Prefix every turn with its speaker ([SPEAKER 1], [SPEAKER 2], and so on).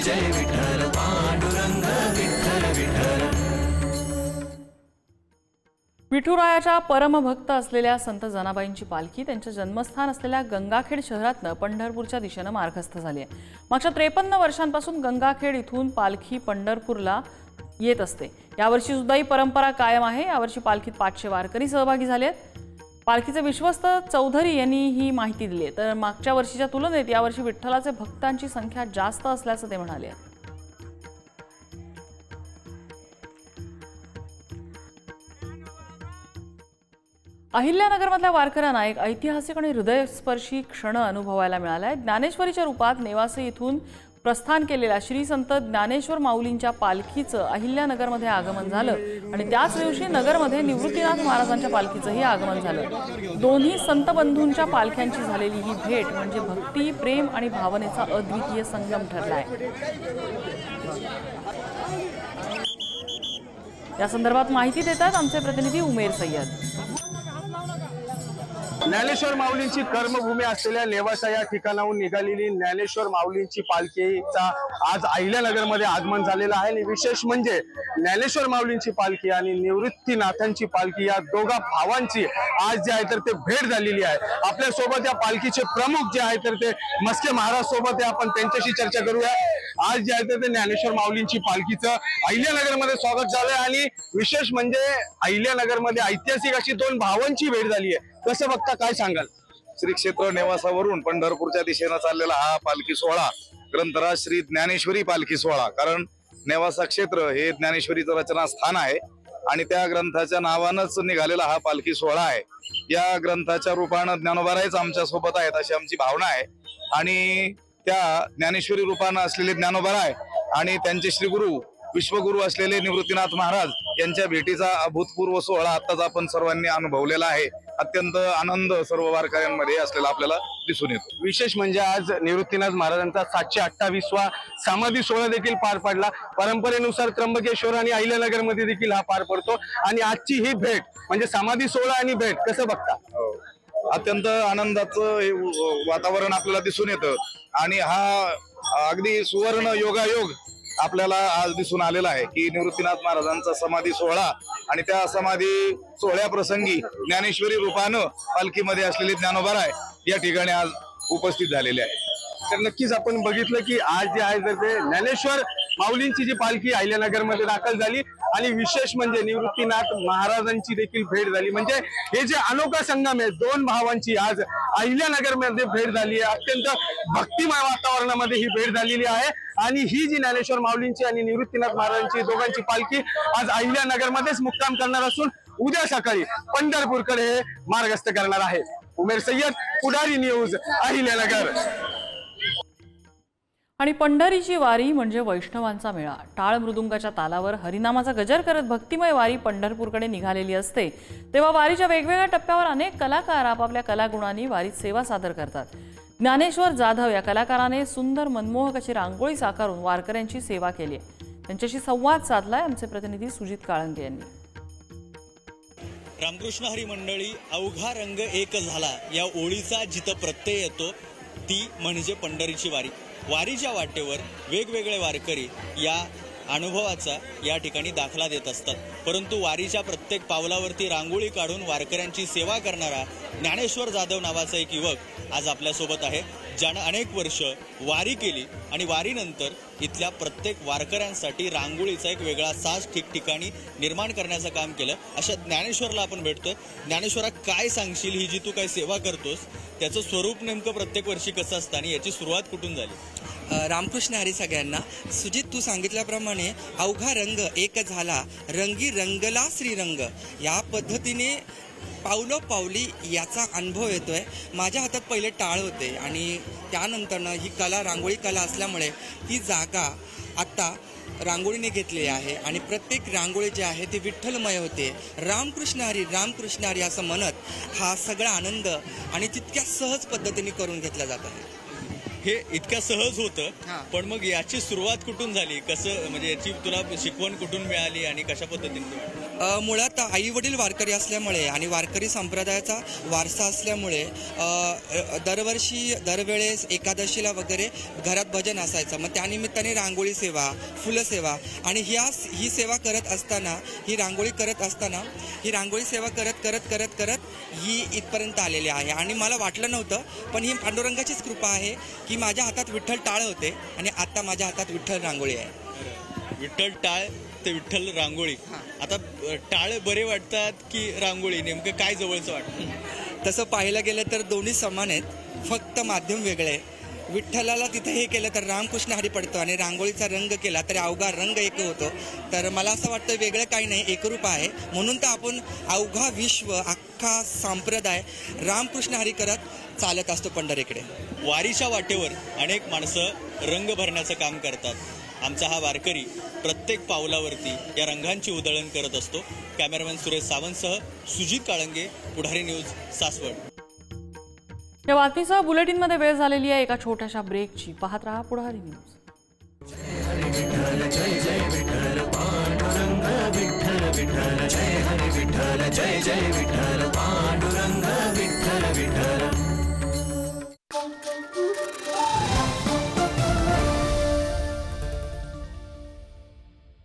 [SPEAKER 1] जय विठ्ठल पांडुरंग विठ्ठल विठ्ठल।
[SPEAKER 2] विठुरायाच्या परमभक्त असलेल्या संत जनाबाईंची पालखी त्यांच्या जन्मस्थान असलेल्या गंगाखेड शहरातनं पंढरपूरच्या दिशेने मार्गस्थ झाली आहे। मागच्या 53 वर्षांपासून गंगाखेड इथून पालखी पंढरपूरला येत असते। यावर्षी सुद्धा ही परंपरा कायम आहे। यावर्षी पालखीत 500 वारकरी सहभागी झाले आहेत। पालखीचे विश्वस्त चौधरी यांनी ही माहिती दिली आहे। तर मागच्या वर्षीच्या तुलनेत यावर्षी विठ्ठलाचे भक्तांची संख्या जास्त असल्याचं ते म्हणाले। अहिल्यानगरमधल्या वारकऱ्यांना एक ऐतिहासिक आणि हृदयस्पर्शी क्षण अनुभवायला मिळाला आहे। ज्ञानेश्वरीच्या रूपात नेवासे इथून प्रस्थान केलेल्या श्री संत ज्ञानेश्वर माऊलींच्या पालखीचं अहिल्यानगरमध्ये आगमन झालं आणि त्याच दिवशी नगरमध्ये निवृत्तीनाथ महाराजांच्या पालखीचंही आगमन झालं। दोन्ही संत बंधूंच्या पालख्यांची झालेली ही भेट म्हणजे भक्ती, प्रेम आणि भावनेचा अद्वितीय संगम ठरलाय। या संदर्भात माहिती देतात आमचे प्रतिनिधी उमेर सय्यद।
[SPEAKER 3] ज्ञानेश्वर माऊलींची कर्मभूमी असलेल्या नेवासा या ठिकाणाहून निघालेली ज्ञानेश्वर माऊलींची पालखीचा आज अहिल्यानगरमध्ये आगमन झालेलं आहे। आणि विशेष म्हणजे ज्ञानेश्वर माऊलींची पालखी आणि निवृत्तीनाथांची पालखी या दोघा भावांची आज जे आहे तर ते भेट झालेली आहे। आपल्या सोबत या पालखीचे प्रमुख जे आहे तर ते मस्के महाराज सोबत आहे, आपण त्यांच्याशी चर्चा करूया। आज जे आहे तर ते ज्ञानेश्वर माऊलींची पालखीचं अहिल्यानगरमध्ये स्वागत झालंय आणि विशेष म्हणजे अहिल्यानगरमध्ये ऐतिहासिक अशी दोन भावांची भेट झाली आहे। कसं बघता, काय सांगाल?
[SPEAKER 4] श्री क्षेत्र नेवासावरून पंढरपूरच्या दिशेने चाललेला हा पालखी सोहळा ग्रंथराज श्री ज्ञानेश्वरी पालखी सोहळा, कारण नेवासा क्षेत्र हे ज्ञानेश्वरीचं रचनास्थान आहे आणि त्या ग्रंथाच्या नावानंच निघालेला हा पालखी सोहळा आहे। या ग्रंथाच्या रूपानं ज्ञानोबारायच आमच्या सोबत आहेत अशी आमची भावना आहे आणि त्या ज्ञानेश्वरी रूपानं असलेले ज्ञानोबाराय आणि त्यांचे श्रीगुरु विश्वगुरु असलेले निवृत्तीनाथ महाराज यांच्या भेटीचा अभूतपूर्व सोहळा आताच आपण सर्वांनी अनुभवलेला आहे। अत्यंत आनंद सर्व वारकऱ्यांमध्ये असलेला आपल्याला दिसून येतो।
[SPEAKER 3] विशेष म्हणजे आज निवृत्तीनाथ महाराजांचा 728वा समाधी सोहळा देखील पार पडला। परंपरेनुसार त्र्यंबकेश्वर आणि अहिल्यानगरमध्ये देखील हा पार पडतो आणि आजची ही भेट म्हणजे समाधी सोहळा आणि भेट कसं बघता?
[SPEAKER 4] अत्यंत आनंदाचं वातावरण आपल्याला दिसून येतं आणि हा अगदी सुवर्ण योगायोग आपल्याला आज दिसून आलेला आहे की निवृत्तीनाथ महाराजांचा समाधी सोहळा आणि त्या समाधी सोहळ्याप्रसंगी ज्ञानेश्वरी रूपानं पालखीमध्ये असलेले ज्ञानोबाराय या ठिकाणी आज उपस्थित झालेले आहे।
[SPEAKER 3] तर नक्कीच आपण बघितलं की आज जे आहे तर ते ज्ञानेश्वर माऊलींची जी पालखी अहिल्यानगरमध्ये दाखल झाली आणि विशेष म्हणजे निवृत्तीनाथ महाराजांची देखील भेट झाली। म्हणजे हे जे अनोखा संगम आहे दोन भावांची आज अहिल्यानगरमध्ये भेट झाली आहे। अत्यंत भक्तिमय वातावरणामध्ये ही भेट झालेली आहे आणि ही जी ज्ञानेश्वर माऊलींची आणि निवृत्तीनाथ महाराजांची दोघांची पालखी आज अहिल्यानगरमध्येच मुक्काम करणार असून उद्या सकाळी पंढरपूरकडे हे मार्गस्थ करणार आहे। उमेर सय्यद, पुढारी न्यूज, अहिल्यानगर।
[SPEAKER 2] आणि पंढरीची वारी म्हणजे वैष्णवांचा मेळा। टाळ मृदुंगाच्या तालावर हरिनामाचा गजर करत भक्तिमय वारी पंढरपूरकडे निघालेली असते। तेव्हा वारीच्या वेगवेगळ्या टप्प्यावर अनेक कलाकार आपापल्या कलागुणांनी वारीत सेवा सादर करतात। ज्ञानेश्वर जाधव या कलाकाराने सुंदर मनमोहक अशी रांगोळी साकारून वारकऱ्यांची सेवा केली। त्यांच्याशी संवाद साधलाय आमचे प्रतिनिधी सुजित काळंगे यांनी।
[SPEAKER 5] रामकृष्ण हरी मंडळी, अवघा रंग एक झाला या ओळीचा जिथं प्रत्यय येतो ती म्हणजे पंढरीची वारी। वारीच्या वाटेवर वेगवेगळे वारकरी या अनुभवाचा या ठिकाणी दाखला देत असतात, परंतु वारीच्या प्रत्येक पावलावरती रांगोळी काढून वारकऱ्यांची सेवा करणारा ज्ञानेश्वर जाधव नावाचा एक युवक आज आपल्यासोबत आहे, ज्यानं अनेक वर्ष वारी केली आणि वारीनंतर इथल्या प्रत्येक वारकऱ्यांसाठी रांगोळीचा एक वेगळा साज ठिकठिकाणी निर्माण करण्याचं काम केलं। अशा ज्ञानेश्वरला आपण भेटतोय। ज्ञानेश्वरा, काय सांगशील, ही जी तू काय सेवा करतोस त्याचं स्वरूप नेमकं प्रत्येक वर्षी कसं असतं आणि याची सुरुवात कुठून झाली?
[SPEAKER 6] रामकृष्ण हरी सगळ्यांना। सुजित, तू सांगितल्याप्रमाणे अवघा रंग एक झाला, रंगी रंगला श्रीरंग, या पद्धतीने पावलोपावली याचा अनुभव येतोय। माझ्या हातात पहिले टाळ होते आणि त्यानंतरनं ही कला रांगोळी कला असल्यामुळे ती जागा आता रांगोळीने घेतलेली आहे आणि प्रत्येक रांगोळी जी आहे ती विठ्ठलमय होते। रामकृष्ण हरी असं म्हणत हा सगळा आनंद आणि तितक्या सहज पद्धतीने करून घेतला जात आहे।
[SPEAKER 5] हे इतक्या सहज होतं, पण मग याची सुरुवात कुठून झाली? कसं म्हणजे याची तुला शिकवण कुठून मिळाली आणि कशा पद्धतीने?
[SPEAKER 6] मुळात आई वडील वारकरी असल्यामुळे आणि वारकरी संप्रदायाचा वारसा असल्यामुळे दरवर्षी दरवेळेस एकादशीला वगैरे घरात भजन असायचं. मग त्यानिमित्ताने रांगोळी सेवा, फुलसेवा आणि ही सेवा करत असताना, ही रांगोळी सेवा करत ही इथपर्यंत आलेली आहे. आणि मला वाटलं नव्हतं, पण ही पांडुरंगाचीच कृपा आहे की माझ्या हातात विठ्ठल टाळ होते आणि आता माझ्या हातात विठ्ठल रांगोळी आहे.
[SPEAKER 5] विठ्ठल टाळ ते विठ्ठल रांगोळी. आता टाळ बरे वाटतात की रांगोळी, नेमकं काय जवळचं वाटतं?
[SPEAKER 6] तसं पाहायला गेलं तर दोन्ही समान आहेत, फक्त माध्यम वेगळे आहे. विठ्ठलाला तिथे हे केलं तर रामकृष्ण हरी पडतो आणि रांगोळीचा रंग केला तरी अवघा रंग एक होतो. तर मला असं वाटतं वेगळं काही नाही, एकरूप आहे. म्हणून तर आपण अवघा विश्व, अख्खा संप्रदाय रामकृष्ण हरी करत चालत असतो पंढरीकडे.
[SPEAKER 5] वारीच्या वाटेवर अनेक माणसं रंग भरण्याचं काम करतात. आमचा हा वारकरी प्रत्येक पावलावरती या रंगांची उधळण करत असतो. कॅमेरामॅन सुरेश सावंतसह सुजित काळंगे, पुढारी न्यूज, सासवड.
[SPEAKER 2] या बातमीसह बुलेटिनमध्ये वेळ झालेली आहे एका छोट्याशा ब्रेकची. पाहत रहा पुढारी न्यूज.
[SPEAKER 1] जय हरी विठ्ठल, जय जय विठ्ठल पांडुरंग, विठ्ठल विठ्ठल, जय हरी विठ्ठल, जय जय विठ्ठल पांडुरंग, विठ्ठल